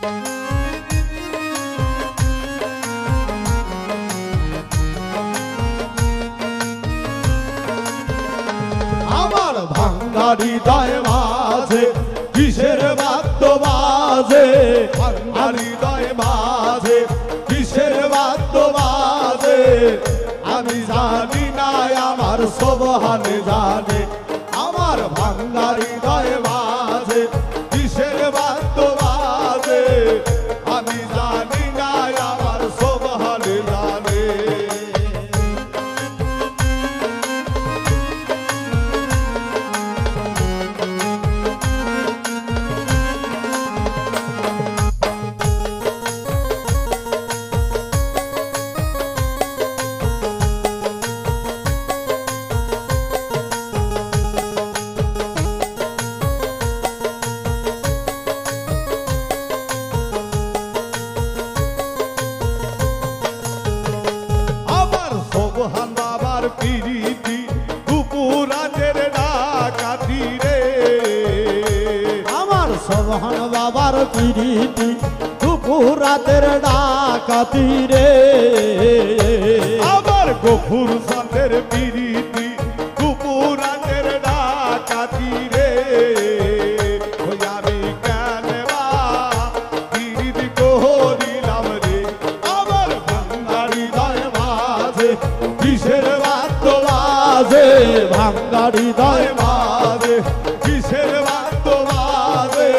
আমার ভাঙ্গা হৃদয় মাঝে কিসের বাদ্য বাজে, ভাঙ্গা হৃদয় মাঝে কিসের বাদ্য বাজে, আমি জানি না আমার সোবহান জানে। আমার ভাঙ্গা হৃদয় মাঝে কিসের বাদ্য বাজে, আমি জানি না আমার সোবহান জানে। সোবহান বাবার পিরিতি দুপুরাতের ডাকাতি রে, আমার সোবহান বাবার পিরিতি দুপুরাতের ডাকাতি রে। আমার গফুর চাঁদের পিরিতি দুপুরাতের ডাকাতি রে, ওই আমি কেন বা পিরিতি করিলাম রে। আমার ভাঙ্গা হৃদয় মাঝে কিসের বাদ্য বাজে, ভাঙ্গা হৃদয় মাঝে কিসের বাদ্য বাজে,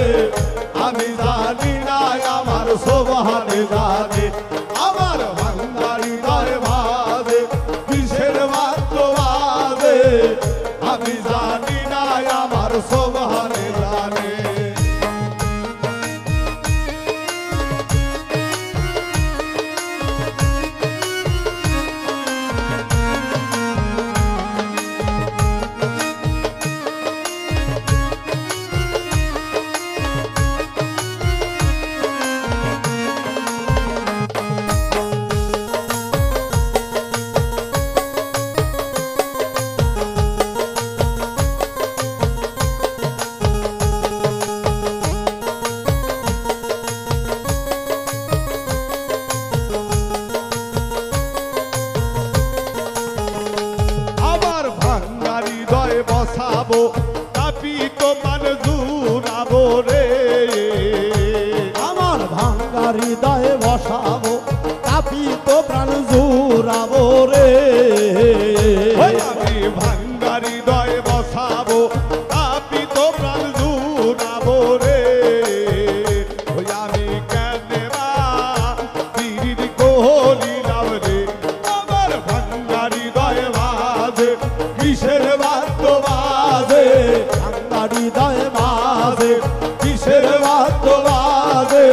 আমি জানি না আমার সোবহান জানে। আমার ভাঙ্গা হৃদয় মাঝে কিসের বাদ্য বাজে, আমি জানি না আমার সোবহান জানে। আমার ভাঙ্গা হৃদয় বসাবো তাপিত মান জুড়াবো রে, আমার ভাঙ্গা হৃদয় বসাবো তাপিত প্রাণ জুড়াবো রে। ওই আমি ভাঙ্গা হৃদয় বসাবো তাপিত প্রাণ জুড়াবো রে, ওই আমি কেন বা পিরিতি করিলাম রে। আমার ভাঙ্গা হৃদয় মাঝে কিসের বাদ্য বাজে, ভাঙ্গা হৃদয় মাঝে কিসের বাদ্য বাজে,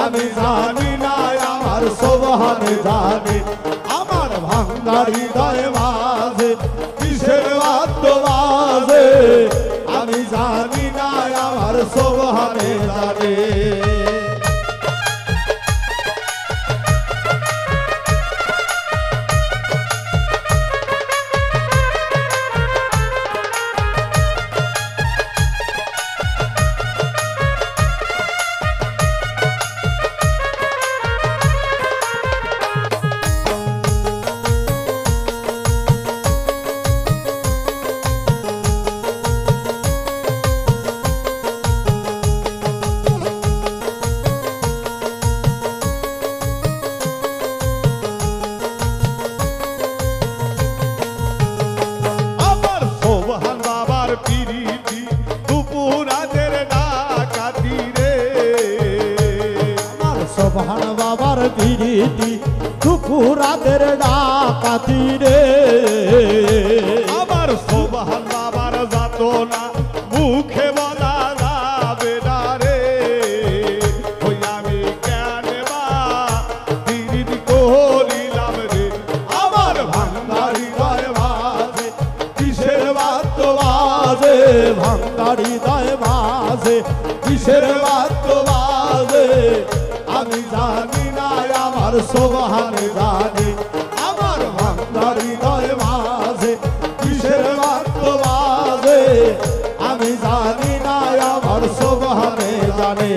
আমি জানি না আমার সোবহান জানে। আমার ভাঙ্গা হৃদয় মাঝে কিসের বাদ্য বাজে, আমি জানি না আমার সোবহান জানে। আমার সোবহান বাবার পিরিতি দুপুরাতের ডাকাতি রে, আমার সোবহান বাবার পিরিতি দুপুরাতের ডাকাতি রে। আমার সোবহান বাবার যাতনা মুখে বলা যাবে না রে, ওই আমি কেন বা পিরিতি করিলাম রে। আমার ভাঙ্গা হৃদয় মাঝে কিসের বাদ্য বাজে, ভাঙ্গা হৃদয় মাঝে কিসের বাদ্য বাজে, আমি জানি না আমার সোবহান জানে। আমার ভাঙ্গা হৃদয় মাঝে কিসের বাদ্য বাজে, আমি জানি না আমার সোবহান জানে।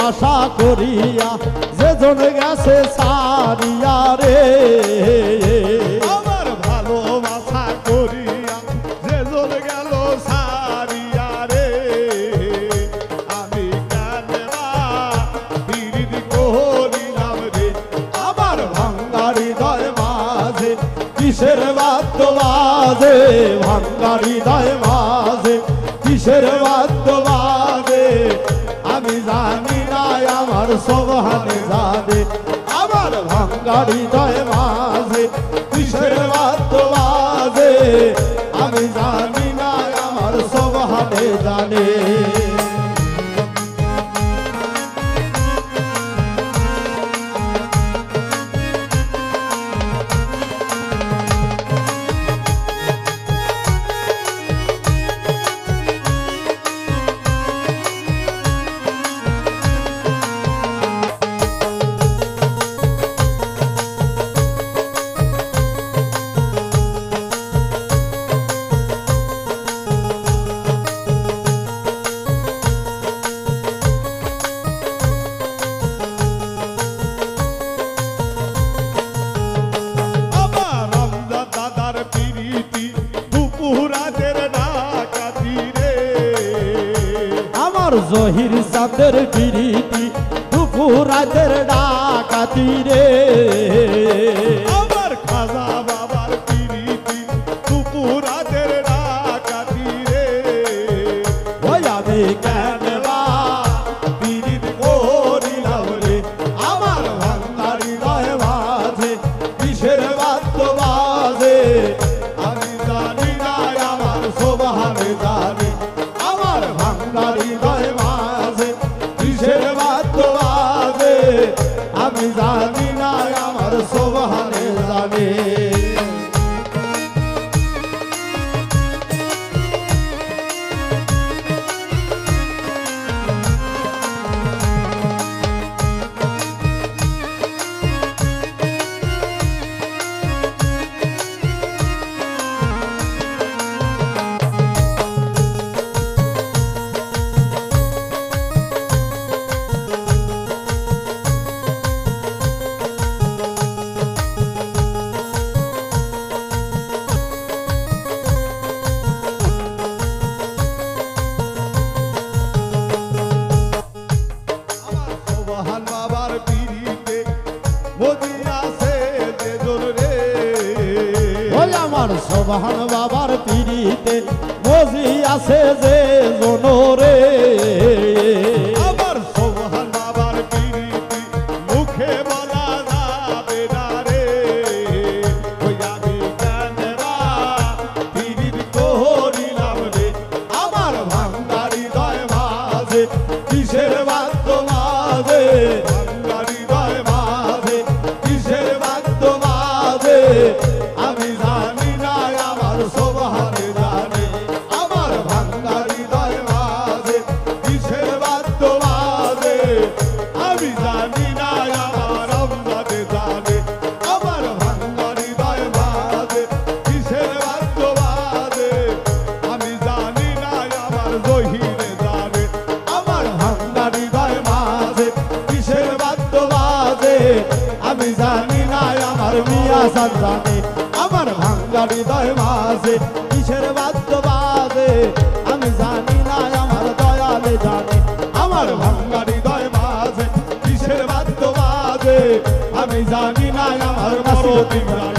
আশা করিয়া যে জন গেছে সারিয়া রে আমার ভালোবাসা করিয়া যে জন গেল সারিয়া রে আমি কানবা বিরিদ করিলাম রে আমার ভাঙ্গা হৃদয় মাঝে কিসের বাদ্য বাজে ভাঙ্গা হৃদয় মাঝে কিসের বাদ্য বাজে আমি জানি না আমার সোহানে জানে আমার ভাঙ্গা হৃদয় মাঝে কিসের বাদ্য বাজে আমি জানি না আমার সোহানে জানে জহির চাঁদের বিরিতি দুপুর রাতের ডাকাতি রে আমার খাজা বাবার বিরিতি দুপুর রাতের ডাকাতি রে ওই আমি কেনবা বিরিত করিলাম রে আমার ভাঙ্গা হৃদয় মাঝে কিসের বাদ্য বাজে আমি জানি না আমার সোবাহানে জানে আমার ভাঙ্গা হৃদয় মাঝে কিসের বাদ্য বাজে আমি জানি না আমার সোবাহানে জানে সোবাহান বাবার পিড়িতে মজি আছে যে জনরে আমার সোবাহান বাবার পিড়িতে মুখে বলা যাবে না রে ওই আমি কানবা পিড়িত করিলাম রে আমার ভাঙ্গা হৃদয় মাঝে কিসের বাদ্য মাঝে ভাঙ্গা হৃদয় মাঝে কিসের বাদ্য মাঝে আমি জানি না আমার সোবাহানে জানে আমার ভাঙ্গা হৃদয় মাঝে কিসের বাদ্য মাঝে আমি জানি না আমার আমদাদে জানে আমার ভাঙ্গা হৃদয় মাঝে কিসের বাদ্য মাঝে আমি জানি না আমার জহিরে জানে আমার ভাঙ্গা হৃদয় মাঝে কিসের বাদ্য মাঝে আমি জানি না আমার মিয়া সান জানে আমার ভাঙ্গা হৃদয় মাঝে কিসের বাদ্য বাজে আমি জানি না আমার দয়ালে জানে আমার ভাঙ্গা হৃদয় মাঝে কিসের বাদ্য বাজে আমি জানি না আমার বড় দিন জানে